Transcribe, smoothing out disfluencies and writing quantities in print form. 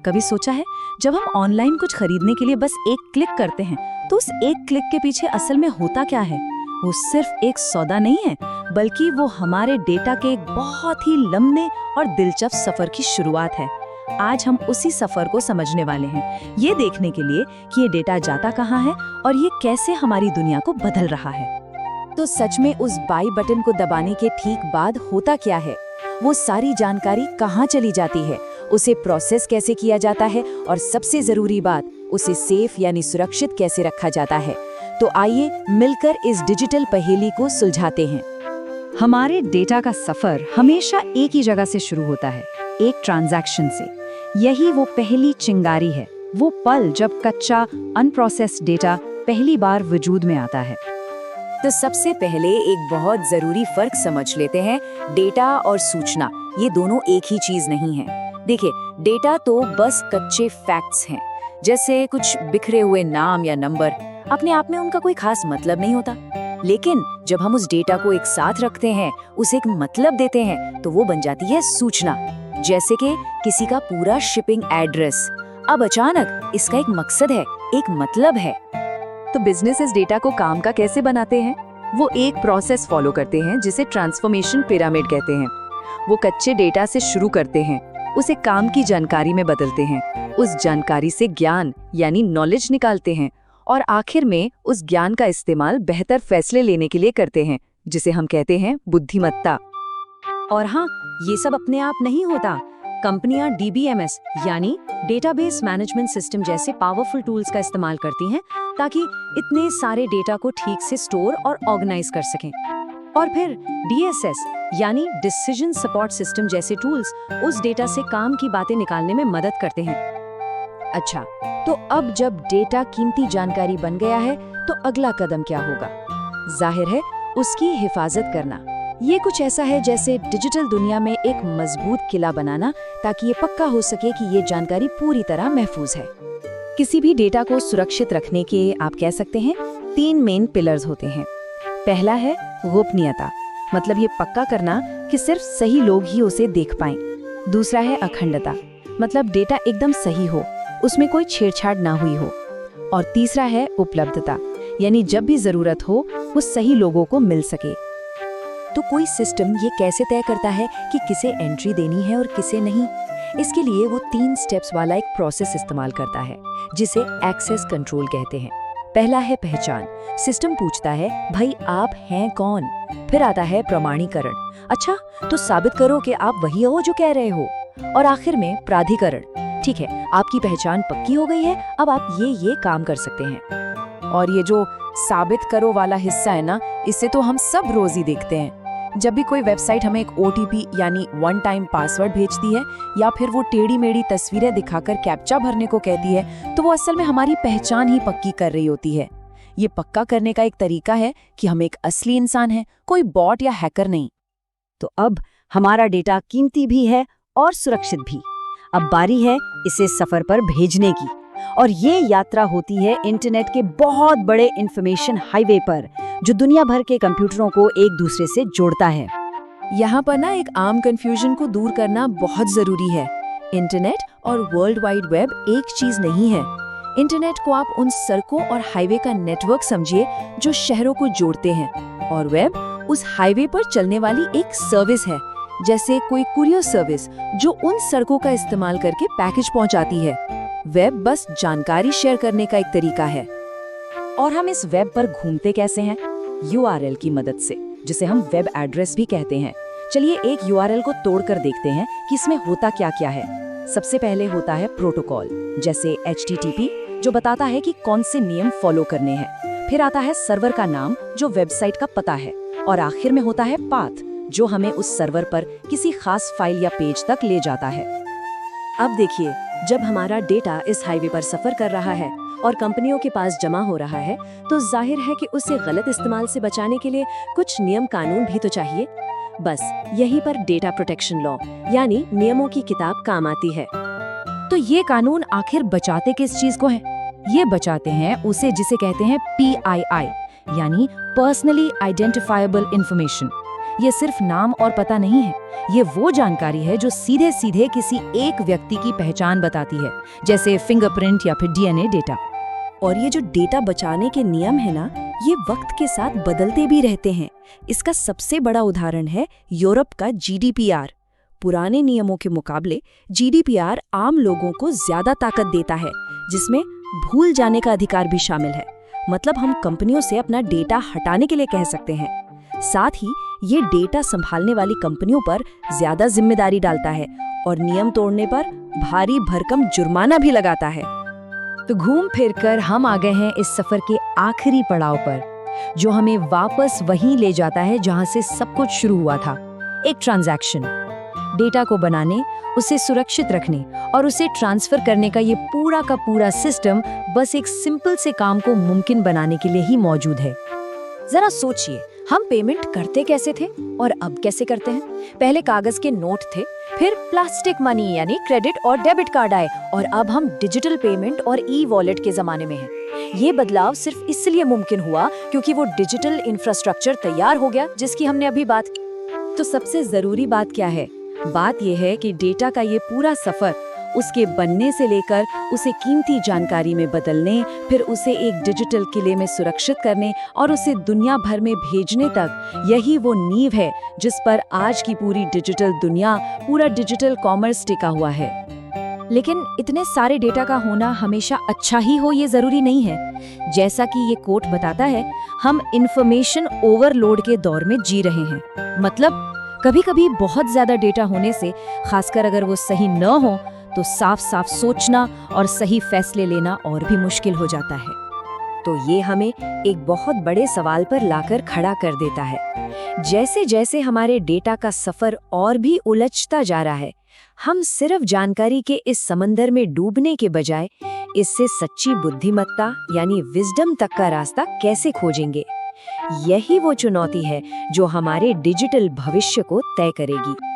कभी सोचा है, जब हम ऑनलाइन कुछ खरीदने के लिए बस एक क्लिक करते हैं तो उस एक क्लिक के पीछे असल में होता क्या है? वो सिर्फ एक सौदा नहीं है, बल्कि वो हमारे डेटा के एक बहुत ही लंबे और दिलचस्प सफर की शुरुआत है। आज हम उसी सफर को समझने वाले हैं, ये देखने के लिए कि ये डेटा जाता कहाँ है और ये कैसे हमारी दुनिया को बदल रहा है। तो सच में उस बाई बटन को दबाने के ठीक बाद होता क्या है? वो सारी जानकारी कहाँ चली जाती है, उसे प्रोसेस कैसे किया जाता है और सबसे जरूरी बात, उसे सेफ यानी सुरक्षित कैसे रखा जाता है। तो आइए मिलकर इस डिजिटल पहेली को सुलझाते हैं। हमारे डेटा का सफर हमेशा एक ही जगह से शुरू होता है, एक ट्रांजैक्शन से। यही वो पहली चिंगारी है, वो पल जब कच्चा अनप्रोसेस्ड डेटा पहली बार वजूद में आता है। तो सबसे पहले एक बहुत जरूरी फर्क समझ लेते हैं। डेटा और सूचना, ये दोनों एक ही चीज नहीं है। देखिए, डेटा तो बस कच्चे फैक्ट्स हैं, जैसे कुछ बिखरे हुए नाम या नंबर। अपने आप में उनका कोई खास मतलब नहीं होता, लेकिन जब हम उस डेटा को एक साथ रखते हैं, उसे एक मतलब देते हैं, तो वो बन जाती है सूचना। जैसे कि किसी का पूरा शिपिंग एड्रेस। अब अचानक इसका एक मकसद है, एक मतलब है। तो बिजनेसेस डेटा को काम का कैसे बनाते हैं? वो एक प्रोसेस फॉलो करते हैं जिसे ट्रांसफॉर्मेशन पिरामिड कहते हैं। वो कच्चे डेटा से शुरू करते हैं, उसे काम की जानकारी में बदलते हैं, उस जानकारी से ज्ञान यानी नॉलेज निकालते हैं और आखिर में उस ज्ञान का इस्तेमाल बेहतर फैसले लेने के लिए करते हैं, जिसे हम कहते हैं बुद्धिमत्ता। और हाँ, ये सब अपने आप नहीं होता। कंपनियां DBMS यानी डेटाबेस मैनेजमेंट सिस्टम जैसे पावरफुल टूल्स का इस्तेमाल करती हैं ताकि इतने सारे डेटा को ठीक से स्टोर और ऑर्गेनाइज कर सकें। और फिर DSS यानी डिसीजन सपोर्ट सिस्टम जैसे टूल्स उस डेटा से काम की बातें निकालने में मदद करते हैं। अच्छा, तो अब जब डेटा कीमती जानकारी बन गया है, तो अगला कदम क्या होगा? जाहिर है, उसकी हिफाजत करना। ये कुछ ऐसा है जैसे डिजिटल दुनिया में एक मजबूत किला बनाना, ताकि ये पक्का हो सके कि ये जानकारी पूरी तरह महफूज है। किसी भी डेटा को सुरक्षित रखने के आप कह सकते हैं 3 मेन पिलर्स होते हैं। पहला है गोपनीयता, मतलब ये पक्का करना कि सिर्फ सही लोग ही उसे देख पाएं। दूसरा है अखंडता, मतलब डेटा एकदम सही हो, उसमें कोई छेड़छाड़ ना हुई हो। और तीसरा है उपलब्धता, यानी जब भी जरूरत हो वो सही लोगों को मिल सके। तो कोई सिस्टम ये कैसे तय करता है कि किसे एंट्री देनी है और किसे नहीं? इसके लिए वो 3 स्टेप्स वाला एक प्रोसेस इस्तेमाल करता है, जिसे एक्सेस कंट्रोल कहते हैं। पहला है पहचान। सिस्टम पूछता है, भाई आप हैं कौन? फिर आता है प्रमाणीकरण, अच्छा तो साबित करो कि आप वही हो जो कह रहे हो। और आखिर में प्राधिकरण, ठीक है आपकी पहचान पक्की हो गई है, अब आप ये काम कर सकते हैं। और ये जो साबित करो वाला हिस्सा है ना, इससे तो हम सब रोज ही देखते हैं। जब भी कोई वेबसाइट हमें एक OTP यानी वन टाइम पासवर्ड भेजती है, या फिर वो टेढ़ी मेढ़ी तस्वीरें दिखाकर कैप्चा भरने को कहती है, तो वो असल में हमारी पहचान ही पक्की कर रही होती है। ये पक्का करने का एक तरीका है कि हम एक असली इंसान हैं, कोई बॉट या हैकर नहीं। तो अब हमारा डेटा कीमती भी है और सुरक्षित भी। अब बारी है इसे सफर पर भेजने की, और ये यात्रा होती है इंटरनेट के बहुत बड़े इंफॉर्मेशन हाईवे पर, जो दुनिया भर के कंप्यूटरों को एक दूसरे से जोड़ता है। यहाँ पर ना एक आम कंफ्यूजन को दूर करना बहुत जरूरी है। इंटरनेट और वर्ल्ड वाइड वेब एक चीज नहीं है। इंटरनेट को आप उन सड़कों और हाईवे का नेटवर्क समझिए जो शहरों को जोड़ते हैं, और वेब उस हाईवे पर चलने वाली एक सर्विस है, जैसे कोई कुरियर सर्विस जो उन सड़कों का इस्तेमाल करके पैकेज पहुंचाती है। वेब बस जानकारी शेयर करने का एक तरीका है। और हम इस वेब पर घूमते कैसे हैं? URL की मदद से, जिसे हम वेब एड्रेस भी कहते हैं। चलिए एक URL को तोड़कर देखते हैं कि इसमें होता क्या क्या है। सबसे पहले होता है प्रोटोकॉल, जैसे HTTP, जो बताता है कि कौन से नियम फॉलो करने हैं। फिर आता है सर्वर का नाम, जो वेबसाइट का पता है। और आखिर में होता है पाथ, जो हमें उस सर्वर पर किसी खास फाइल या पेज तक ले जाता है। अब देखिए, जब हमारा डेटा इस हाईवे पर सफर कर रहा है और कंपनियों के पास जमा हो रहा है, तो जाहिर है कि उसे गलत इस्तेमाल से बचाने के लिए कुछ नियम कानून भी तो चाहिए। बस यहीं पर डेटा प्रोटेक्शन लॉ यानी नियमों की किताब काम आती है। तो ये कानून आखिर बचाते किस चीज को है? ये बचाते हैं उसे जिसे कहते हैं PII यानी पर्सनली आइडेंटिफाइबल इंफॉर्मेशन। ये सिर्फ नाम और पता नहीं है, ये वो जानकारी है जो सीधे सीधे किसी एक व्यक्ति की पहचान बताती है, जैसे फिंगरप्रिंट या फिर डीएनए डेटा। और ये जो डेटा बचाने के नियम है ना, ये वक्त के साथ बदलते भी रहते हैं। इसका सबसे बड़ा उदाहरण है यूरोप का जीडीपीआर। पुराने नियमों के मुकाबले जीडीपीआर आम लोगों को ज्यादा ताकत देता है, जिसमें भूल जाने का अधिकार भी शामिल है। मतलब हम कंपनियों से अपना डेटा हटाने के लिए कह सकते हैं। साथ ही ये डेटा संभालने वाली कंपनियों पर ज्यादा जिम्मेदारी डालता है और नियम तोड़ने पर भारी भरकम जुर्माना भी लगाता है। तो घूम फिर कर हम आ गए हैं इस सफर के आखिरी पड़ाव पर, जो हमें वापस वहीं ले जाता है जहां से सब कुछ शुरू हुआ था, एक ट्रांजैक्शन। डेटा को बनाने, उसे सुरक्षित रखने और उसे ट्रांसफर करने का ये पूरा का पूरा सिस्टम बस एक सिंपल से काम को मुमकिन बनाने के लिए ही मौजूद है। जरा सोचिए, हम पेमेंट करते कैसे थे और अब कैसे करते हैं? पहले कागज के नोट थे, फिर प्लास्टिक मनी यानी क्रेडिट और डेबिट कार्ड आए, और अब हम डिजिटल पेमेंट और ई वॉलेट के जमाने में हैं। ये बदलाव सिर्फ इसलिए मुमकिन हुआ क्योंकि वो डिजिटल इंफ्रास्ट्रक्चर तैयार हो गया जिसकी हमने अभी बात की। तो सबसे जरूरी बात क्या है? बात यह है कि डेटा का ये पूरा सफर, उसके बनने से लेकर उसे कीमती जानकारी में बदलने, फिर उसे एक डिजिटल किले में सुरक्षित करने और उसे दुनिया भर में भेजने तक, यही वो नींव है जिस पर आज की पूरी डिजिटल दुनिया, पूरा डिजिटल कॉमर्स टिका हुआ है। लेकिन इतने सारे डेटा का होना हमेशा अच्छा ही हो, ये जरूरी नहीं है। जैसा कि ये कोट बताता है, हम इंफॉर्मेशन ओवरलोड के दौर में जी रहे हैं। मतलब कभी-कभी बहुत ज्यादा डेटा होने से, खासकर अगर वो सही न हो, तो साफ साफ सोचना और सही फैसले लेना और भी मुश्किल हो जाता है। तो ये हमें एक बहुत बड़े सवाल पर लाकर खड़ा कर देता है। जैसे जैसे हमारे डेटा का सफर और भी उलझता जा रहा है, हम सिर्फ जानकारी के इस समंदर में डूबने के बजाय इससे सच्ची बुद्धिमत्ता यानी विजडम तक का रास्ता कैसे खोजेंगे? यही वो चुनौती है जो हमारे डिजिटल भविष्य को तय करेगी।